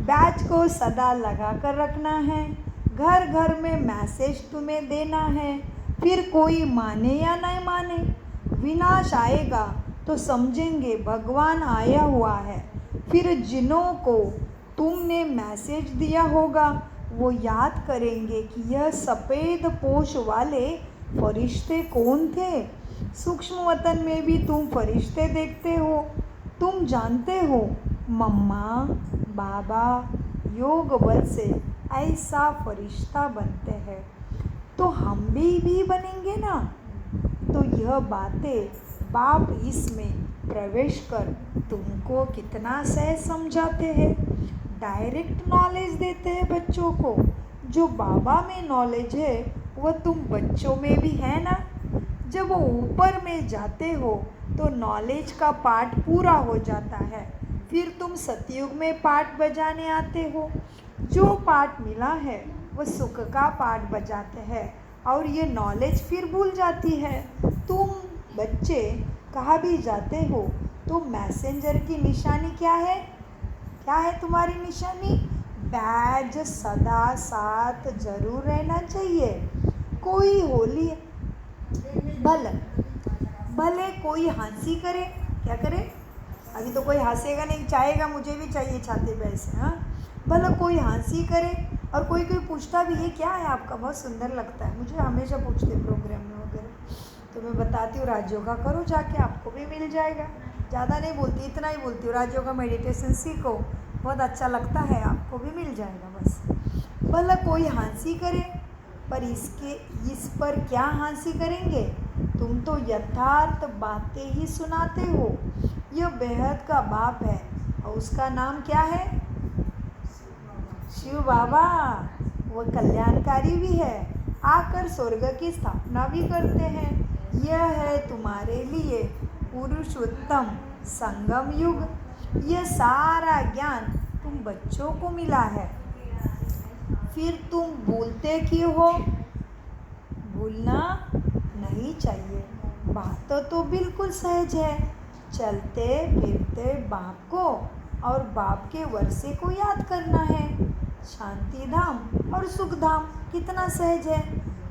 बैच को सदा लगा कर रखना है, घर घर में मैसेज तुम्हें देना है, फिर कोई माने या नहीं माने, विनाश आएगा तो समझेंगे भगवान आया हुआ है। फिर जिन्हों को तुमने मैसेज दिया होगा वो याद करेंगे कि यह सफ़ेद पोश वाले फरिश्ते कौन थे। सूक्ष्म वतन में भी तुम फरिश्ते देखते हो, तुम जानते हो मम्मा बाबा योग बल से ऐसा फरिश्ता बनते हैं, तो हम भी बनेंगे ना। तो यह बातें बाप इसमें प्रवेश कर तुमको कितना सहज समझाते हैं, डायरेक्ट नॉलेज देते हैं बच्चों को। जो बाबा में नॉलेज है वह तुम बच्चों में भी है ना। जब वो ऊपर में जाते हो तो नॉलेज का पाठ पूरा हो जाता है, फिर तुम सतयुग में पाठ बजाने आते हो। जो पाठ मिला है वो सुख का पाठ बजाते हैं, और ये नॉलेज फिर भूल जाती है। तुम बच्चे कहाँ भी जाते हो तो मैसेंजर की निशानी क्या है? क्या है तुम्हारी निशानी? बैज सदा साथ जरूर रहना चाहिए। कोई होली भले कोई हंसी करे, क्या करे? अभी तो कोई हंसेगा नहीं, चाहेगा मुझे भी चाहिए छाते पे ऐसे। हाँ, भले कोई हंसी करे, और कोई पूछता भी है क्या है आपका, बहुत सुंदर लगता है, मुझे हमेशा पूछते प्रोग्राम में वगैरह, तो मैं बताती हूँ राजयोगा करो जाके, आपको भी मिल जाएगा। ज़्यादा नहीं बोलती, इतना ही बोलती हूँ, राजयोगा मेडिटेशन सीखो, बहुत अच्छा लगता है, आपको भी मिल जाएगा। बस भला कोई हंसी करे, पर इस पर क्या हंसी करेंगे? तुम तो यथार्थ बातें ही सुनाते हो। यह बेहद का बाप है, और उसका नाम क्या है? शिव बाबा। वह कल्याणकारी भी है, आकर स्वर्ग की स्थापना भी करते हैं। यह है तुम्हारे लिए पुरुषोत्तम संगम युग। यह सारा ज्ञान तुम बच्चों को मिला है। फिर तुम भूलते क्यों हो? भूलना नहीं चाहिए। बात तो बिल्कुल सहज है। चलते फिरते बाप को और बाप के वर्षे को याद करना है। शांति धाम और सुख धाम कितना सहज है।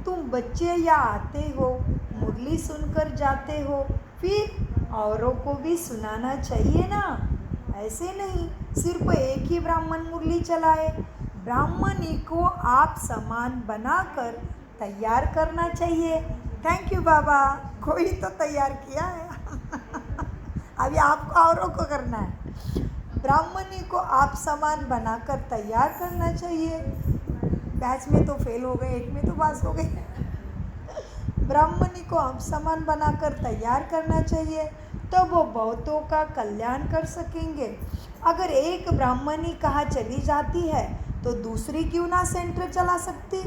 तुम बच्चे या आते हो, मुरली सुनकर जाते हो, फिर औरों को भी सुनाना चाहिए ना। ऐसे नहीं सिर्फ एक ही ब्राह्मण मुरली चलाए। ब्राह्मणी को आप समान बनाकर तैयार करना चाहिए। थैंक यू बाबा, कोई तो तैयार किया है। अभी आपको औरों को करना है। ब्राह्मणी को आप समान बनाकर तैयार करना चाहिए। बैच में तो फेल हो गए, एक में तो पास हो गए। ब्राह्मणी को आप समान बनाकर तैयार करना चाहिए, तो वो बहुतों का कल्याण कर सकेंगे। अगर एक ब्राह्मणी कहाँ चली जाती है तो दूसरी क्यों ना सेंटर चला सकती?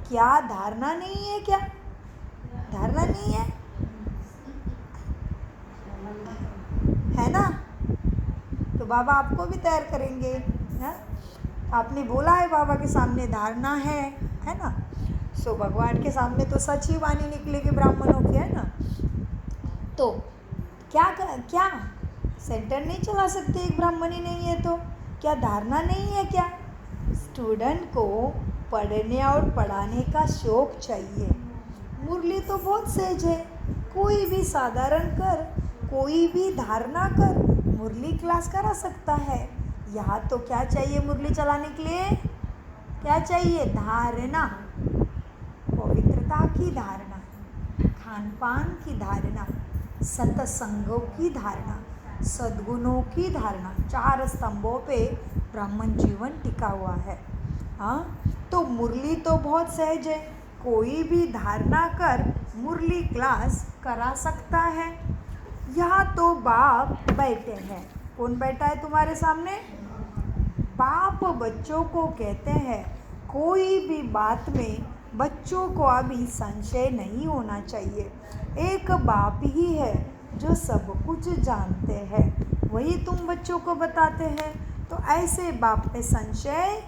क्या धारणा नहीं है? क्या धारणा नहीं है ना? तो बाबा आपको भी तैयार करेंगे ना। आपने बोला है बाबा के सामने धारणा है ना। सो भगवान के सामने तो सच ही वाणी निकलेगी ब्राह्मणों की, है ना। तो क्या सेंटर नहीं चला सकते एक ब्राह्मणी नहीं है तो? क्या धारणा नहीं है? क्या स्टूडेंट को पढ़ने और पढ़ाने का शौक चाहिए। मुरली तो बहुत सहज है। कोई भी साधारण कर, कोई भी धारणा कर मुरली क्लास करा सकता है। यहाँ तो क्या चाहिए मुरली चलाने के लिए? क्या चाहिए? धारणा, पवित्रता की धारणा, खान पान की धारणा, सत्संगों की धारणा, सद्गुणों की धारणा। 4 स्तंभों पे ब्राह्मण जीवन टिका हुआ है। हाँ, तो मुरली तो बहुत सहज है। कोई भी धारणा कर मुरली क्लास करा सकता है। यहाँ तो बाप बैठे हैं। कौन बैठा है तुम्हारे सामने? बाप बच्चों को कहते हैं कोई भी बात में बच्चों को अभी संशय नहीं होना चाहिए। एक बाप ही है जो सब कुछ जानते हैं, वही तुम बच्चों को बताते हैं। तो ऐसे बाप पे संशय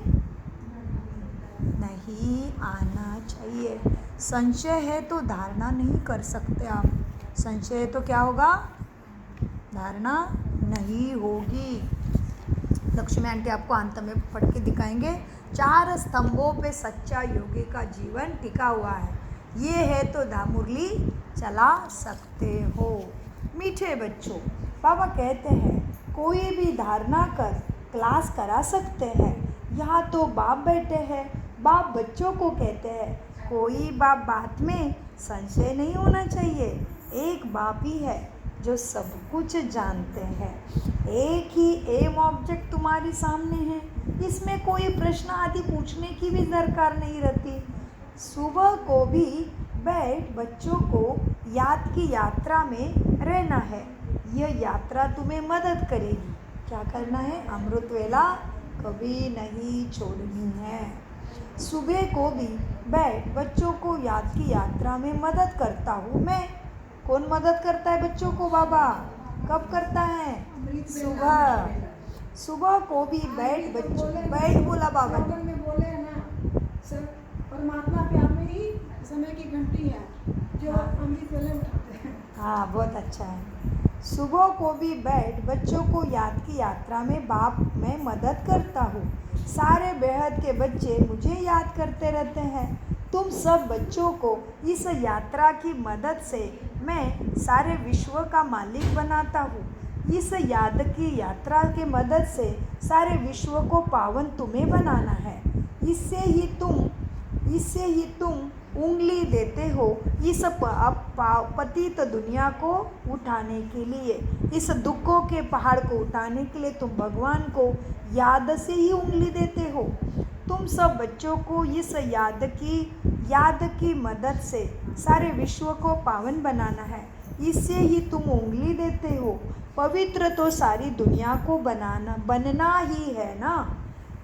नहीं आना चाहिए। संशय है तो धारणा नहीं कर सकते आप। संशय है तो क्या होगा? धारणा नहीं होगी। लक्ष्मी आंटी आपको अंत में पढ़ के दिखाएंगे। 4 स्तंभों पे सच्चा योगी का जीवन टिका हुआ है। ये है तो मुरली चला सकते हो। मीठे बच्चों, बाबा कहते हैं कोई भी धारणा कर क्लास करा सकते हैं। यहाँ तो बाप बैठे हैं। बाप बच्चों को कहते हैं कोई बात में संशय नहीं होना चाहिए। एक बाप ही है जो सब कुछ जानते हैं। एक ही एम ऑब्जेक्ट तुम्हारे सामने है। इसमें कोई प्रश्न आदि पूछने की भी दरकार नहीं रहती। सुबह को भी बैठ बच्चों को याद की यात्रा में रहना है। यह यात्रा तुम्हें मदद करेगी। क्या करना है? अमृत वेला कभी नहीं छोड़नी है। सुबह को भी बैठ बच्चों को याद की यात्रा में मदद करता हूँ मैं। कौन मदद करता है बच्चों को? बाबा। कब करता है? सुबह। सुबह को भी बैठ बच्चों, बैठ बोला बाबा में बोले हैं ना सर, परमात्मा प्यार में ही समय की घंटी है जो अमृत वेले उठाते हैं। हाँ, बहुत अच्छा है। सुबह को भी बैठ बच्चों को याद की यात्रा में बाप मैं मदद करता हूँ। सारे बेहद के बच्चे मुझे याद करते रहते हैं। तुम सब बच्चों को इस यात्रा की मदद से मैं सारे विश्व का मालिक बनाता हूँ। इस याद की यात्रा के मदद से सारे विश्व को पावन तुम्हें बनाना है। इससे ही तुम उंगली देते हो इस पतित दुनिया को उठाने के लिए। इस दुखों के पहाड़ को उठाने के लिए तुम भगवान को याद से ही उंगली देते हो। तुम सब बच्चों को इस याद की मदद से सारे विश्व को पावन बनाना है। इससे ही तुम उंगली देते हो। पवित्र तो सारी दुनिया को बनना ही है ना।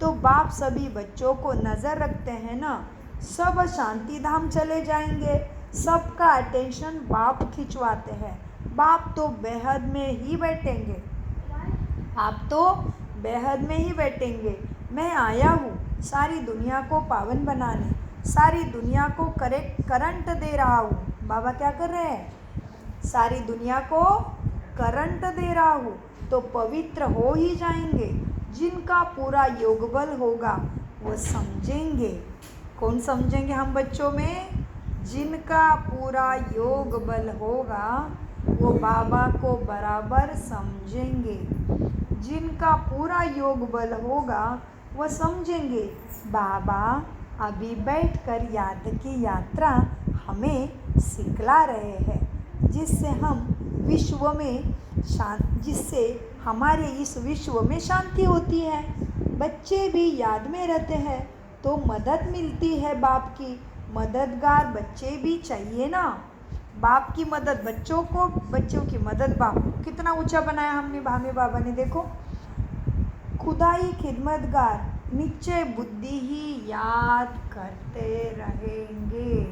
तो बाप सभी बच्चों को नज़र रखते हैं ना। सब शांति धाम चले जाएंगे। सबका अटेंशन बाप खिंचवाते हैं। बाप तो बेहद में ही बैठेंगे। आप तो बेहद में ही बैठेंगे। मैं आया हूँ सारी दुनिया को पावन बनाने, सारी दुनिया को करंट दे रहा हूँ। बाबा क्या कर रहे हैं? सारी दुनिया को करंट दे रहा हूँ तो पवित्र हो ही जाएंगे। जिनका पूरा योग बल होगा वो समझेंगे। कौन समझेंगे हम बच्चों में? जिनका पूरा योग बल होगा वो बाबा को बराबर समझेंगे। जिनका पूरा योग बल होगा वो समझेंगे। बाबा अभी बैठकर याद की यात्रा हमें सिखला रहे हैं, जिससे हम विश्व में जिससे हमारे इस विश्व में शांति होती है। बच्चे भी याद में रहते हैं तो मदद मिलती है बाप की। मददगार बच्चे भी चाहिए ना। बाप की मदद बच्चों को, बच्चों की मदद बाप को। कितना ऊंचा बनाया हमने भामी बाबा ने, देखो। खुदाई खिदमतगार निश्चय बुद्धि ही याद करते रहेंगे।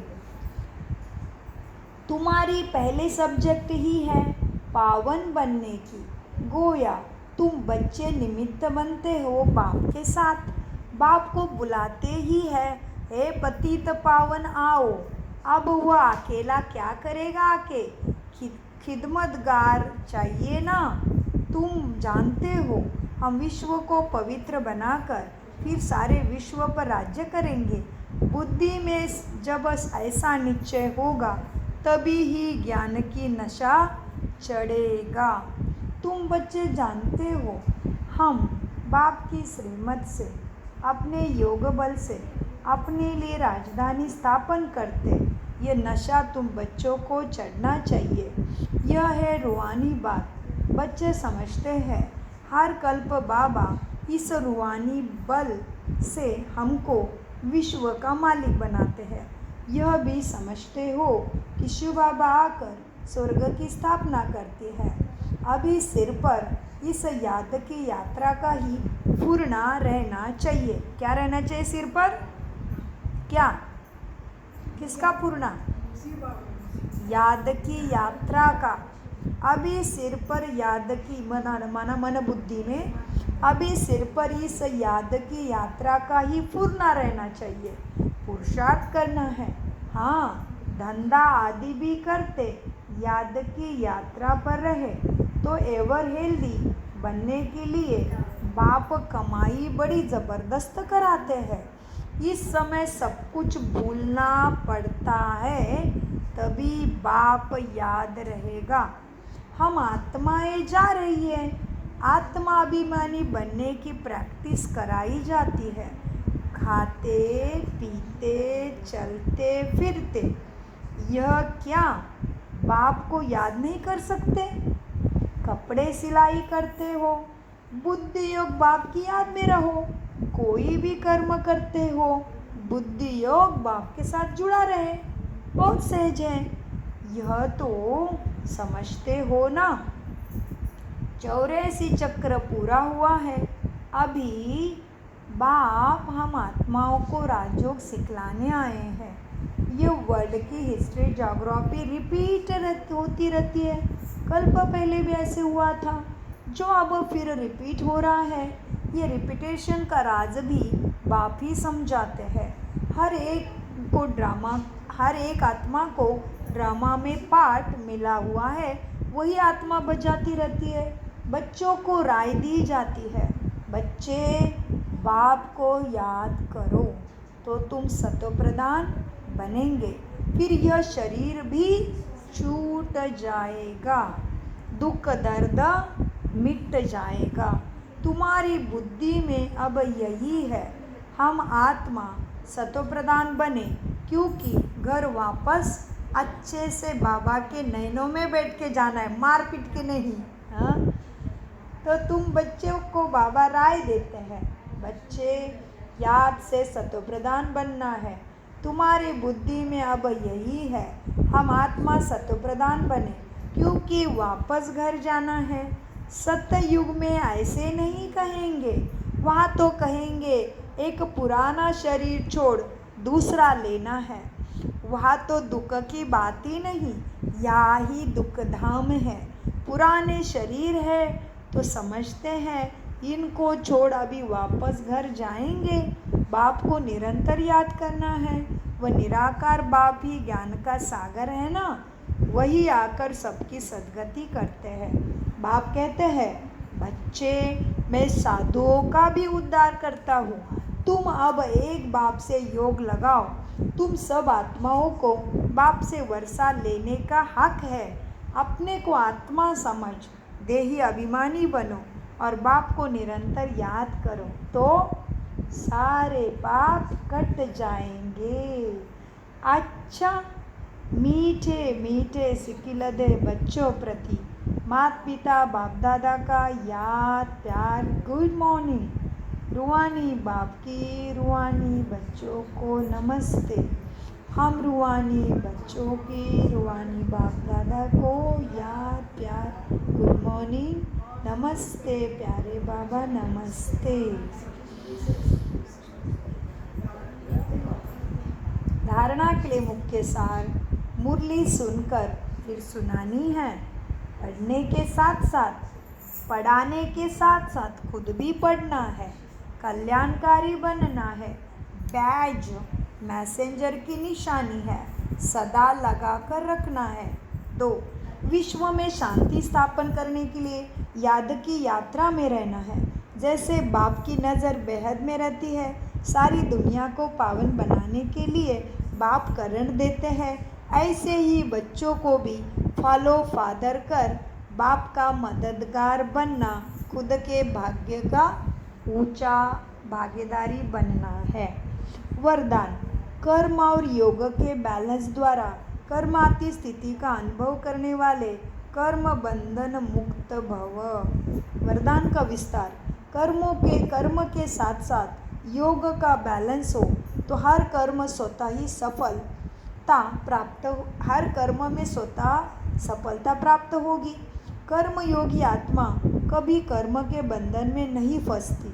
तुम्हारी पहले सब्जेक्ट ही है पावन बनने की। गोया तुम बच्चे निमित्त बनते हो बाप के साथ। बाप को बुलाते ही है, हे पतित पावन आओ। अब वह अकेला क्या करेगा आके? खिदमतगार चाहिए ना। तुम जानते हो हम विश्व को पवित्र बनाकर फिर सारे विश्व पर राज्य करेंगे। बुद्धि में जब ऐसा निश्चय होगा तभी ही ज्ञान की नशा चढ़ेगा। तुम बच्चे जानते हो हम बाप की श्रीमत से, अपने योग बल से अपने लिए राजधानी स्थापन करते। ये नशा तुम बच्चों को चढ़ना चाहिए। यह है रूहानी बात। बच्चे समझते हैं हर कल्प बाबा इस रूहानी बल से हमको विश्व का मालिक बनाते हैं। यह भी समझते हो कि शिव बाबा आकर स्वर्ग की स्थापना करती है। अभी सिर पर इस याद की यात्रा का ही पूर्णा रहना चाहिए। क्या रहना चाहिए सिर पर? क्या? किसका पूर्णा? याद की यात्रा का। अभी सिर पर याद की मन बुद्धि में अभी सिर पर इस याद की यात्रा का ही पूर्णा रहना चाहिए। पुरुषार्थ करना है। हाँ, धंधा आदि भी करते याद की यात्रा पर रहे तो एवर हेल्दी बनने के लिए बाप कमाई बड़ी ज़बरदस्त कराते हैं। इस समय सब कुछ भूलना पड़ता है तभी बाप याद रहेगा। हम आत्माएं जा रही है। आत्माभिमानी बनने की प्रैक्टिस कराई जाती है। खाते पीते चलते फिरते यह क्या बाप को याद नहीं कर सकते? कपड़े सिलाई करते हो, बुद्धि योग बाप की याद में रहो। कोई भी कर्म करते हो, बुद्धि योग बाप के साथ जुड़ा रहे। बहुत सहज है। यह तो समझते हो ना। 84 चक्र पूरा हुआ है। अभी बाप हम आत्माओं को राजयोग सिखलाने आए हैं। ये वर्ल्ड की हिस्ट्री ज्योग्राफी रिपीट होती रहती है। कल्प पहले भी ऐसे हुआ था जो अब फिर रिपीट हो रहा है। ये रिपीटेशन का राज भी बाप ही समझाते हैं। हर एक आत्मा को ड्रामा में पार्ट मिला हुआ है, वही आत्मा बजाती रहती है। बच्चों को राय दी जाती है, बच्चे बाप को याद करो तो तुम सतोप्रधान बनेंगे। फिर यह शरीर भी छूट जाएगा, दुख दर्द मिट जाएगा। तुम्हारी बुद्धि में अब यही है हम आत्मा सतोप्रधान बने, क्योंकि घर वापस अच्छे से बाबा के नैनों में बैठ के जाना है, मार पीट के नहीं। हाँ, तो तुम बच्चों को बाबा राय देते हैं, बच्चे याद से सतोप्रधान बनना है। तुम्हारी बुद्धि में अब यही है हम आत्मा सतोप्रधान बने, क्योंकि वापस घर जाना है। सतयुग में ऐसे नहीं कहेंगे, वहाँ तो कहेंगे एक पुराना शरीर छोड़ दूसरा लेना है। वहाँ तो दुख की बात ही नहीं, यहाँ ही दुख धाम है। पुराने शरीर है तो समझते हैं इनको छोड़ अभी वापस घर जाएंगे। बाप को निरंतर याद करना है। वह निराकार बाप ही ज्ञान का सागर है ना, वही आकर सबकी सद्गति करते हैं। बाप कहते हैं, बच्चे मैं साधुओं का भी उद्धार करता हूँ। तुम अब एक बाप से योग लगाओ। तुम सब आत्माओं को बाप से वर्षा लेने का हक है। अपने को आत्मा समझ देही अभिमानी बनो और बाप को निरंतर याद करो तो सारे पाप कट जाएंगे। अच्छा, मीठे मीठे सिकिलदे बच्चों प्रति माता पिता बाप दादा का याद प्यार गुड मॉर्निंग। रूहानी बाप की रूहानी बच्चों को नमस्ते। हम रूहानी बच्चों की रूहानी बाप दादा को याद प्यार गुड मॉर्निंग, नमस्ते प्यारे बाबा, नमस्ते। धारणा के लिए मुख्य सार मुरली सुनकर फिर सुनानी है। पढ़ने के साथ साथ पढ़ाने के साथ साथ खुद भी पढ़ना है। कल्याणकारी बनना है। बैज मैसेंजर की निशानी है, सदा लगा कर रखना है। 2. विश्व में शांति स्थापन करने के लिए याद की यात्रा में रहना है। जैसे बाप की नज़र बेहद में रहती है, सारी दुनिया को पावन बनाने के लिए बाप करण देते हैं, ऐसे ही बच्चों को भी फॉलो फादर कर बाप का मददगार बनना, खुद के भाग्य का ऊंचा भागीदारी बनना है। वरदान, कर्म और योग के बैलेंस द्वारा कर्मातीत स्थिति का अनुभव करने वाले कर्म बंधन मुक्त भव। वरदान का विस्तार, कर्म के साथ साथ योग का बैलेंस हो तो हर कर्म स्वतः ही हर कर्म में स्वतः सफलता प्राप्त होगी। कर्मयोगी आत्मा कभी कर्म के बंधन में नहीं फंसती।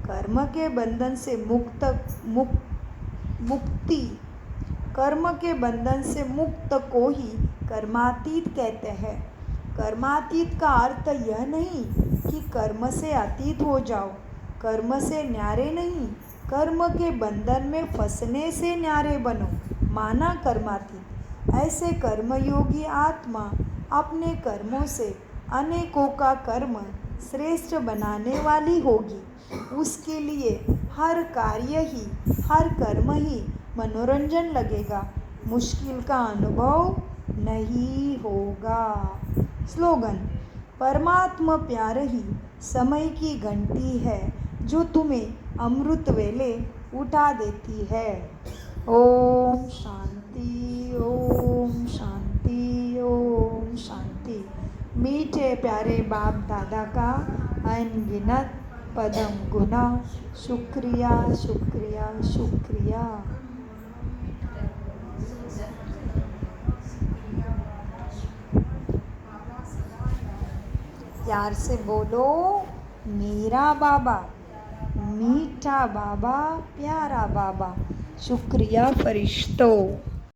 कर्म के बंधन से मुक्ति कर्म के बंधन से मुक्त को ही कर्मातीत कहते हैं। कर्मातीत का अर्थ यह नहीं कि कर्म से अतीत हो जाओ, कर्म से न्यारे नहीं, कर्म के बंधन में फंसने से न्यारे बनो, माना कर्मातीत। ऐसे कर्मयोगी आत्मा अपने कर्मों से अनेकों का कर्म श्रेष्ठ बनाने वाली होगी। उसके लिए हर कर्म ही मनोरंजन लगेगा, मुश्किल का अनुभव नहीं होगा। स्लोगन, परमात्मा प्यार ही समय की घंटी है जो तुम्हें अमृत वेले उठा देती है। ओम शांति, ओम शांति, ओम शांति। मीठे प्यारे बाप दादा का अनगिनत पदम गुना शुक्रिया शुक्रिया शुक्रिया। प्यार से बोलो, मेरा बाबा, मीठा बाबा, प्यारा बाबा। शुक्रिया फरिश्तों।